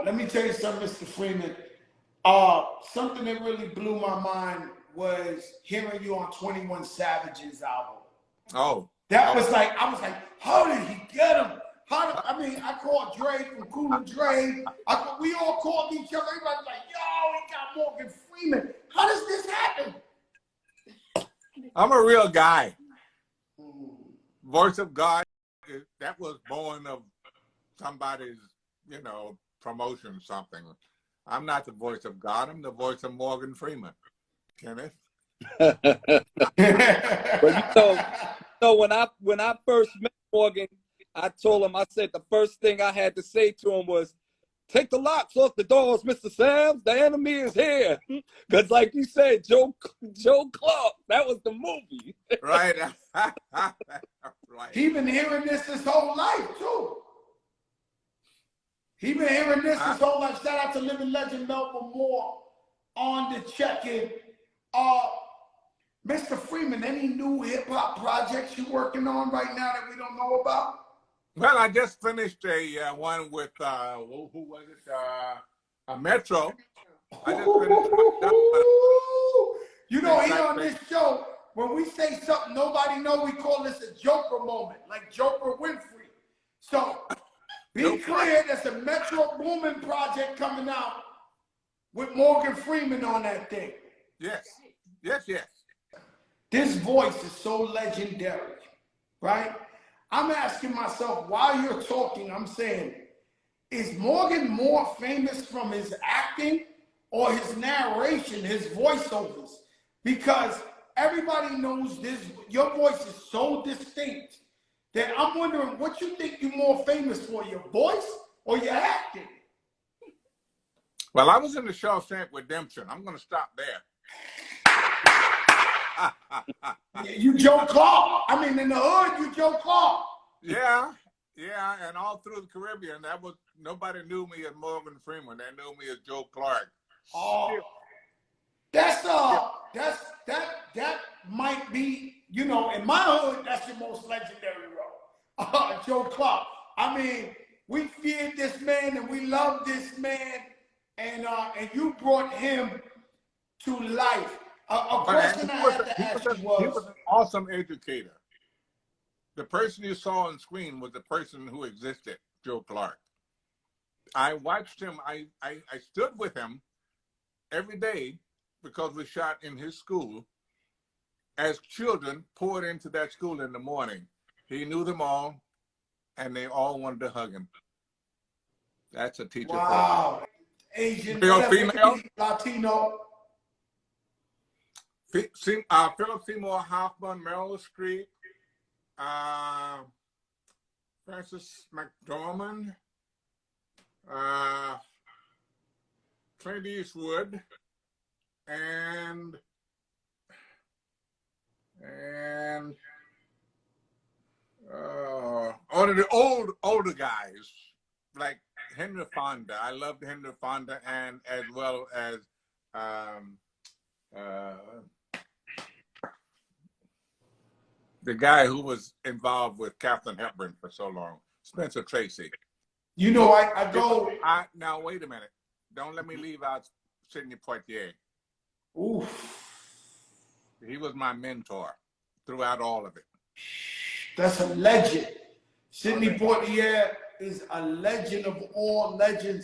let me tell you something, Mr. Freeman. Something that really blew my mind was hearing you on 21 Savage's album. Oh. That was like, I was like, how did he get him? I called Dre from Cool and Dre. We all called each other. Everybody was like, yo, he got Morgan Freeman. How does this happen? I'm a real guy. Voice of God, that was born of somebody's, promotion, something. I'm not the voice of God. I'm the voice of Morgan Freeman. Kenneth? But when I first met Morgan, I told him, I said the first thing I had to say to him was, take the locks off the doors, Mr. Sams. The enemy is here. Because like you said, Joe Clark, that was the movie. Right. Right. He been hearing this his whole life, too. He been hearing this his whole life. Shout out to living legend Melvin Moore on the check-in. Mr. Freeman, any new hip-hop projects you working on right now that we don't know about? Well, I just finished a one with, who was it? Metro. I just finished here on this show, when we say something nobody know, we call this a Joker moment, like Joker Winfrey. So, be clear, there's a Metro Boomin project coming out with Morgan Freeman on that thing. Yes. This voice is so legendary, right? I'm asking myself, while you're talking, I'm saying, is Morgan more famous from his acting or his narration, his voiceovers? Because everybody knows this, your voice is so distinct that I'm wondering what you think you're more famous for, your voice or your acting? Well, I was in the Shawshank Redemption. I'm going to stop there. You Joe Clark. I mean, in the hood, you Joe Clark. Yeah, and all through the Caribbean, nobody knew me as Morgan Freeman. They knew me as Joe Clark. Oh, that might be, in my hood, that's your most legendary role. Joe Clark. I mean, we feared this man and we loved this man, and you brought him to life. A question I had to ask you was... He was an awesome educator. The person you saw on screen was the person who existed, Joe Clark. I watched him, I stood with him every day because we shot in his school as children poured into that school in the morning. He knew them all, and they all wanted to hug him. That's a teacher. Wow. Asian, female, Latino. Philip Seymour Hoffman, Meryl Streep, Francis McDormand, Clint Eastwood, and all of the older guys like Henry Fonda. I loved Henry Fonda, and as well as the guy who was involved with Katharine Hepburn for so long, Spencer Tracy. Now wait a minute. Don't let me leave out Sidney Poitier. Oof. He was my mentor throughout all of it. That's a legend. Sidney Poitier is a legend of all legends.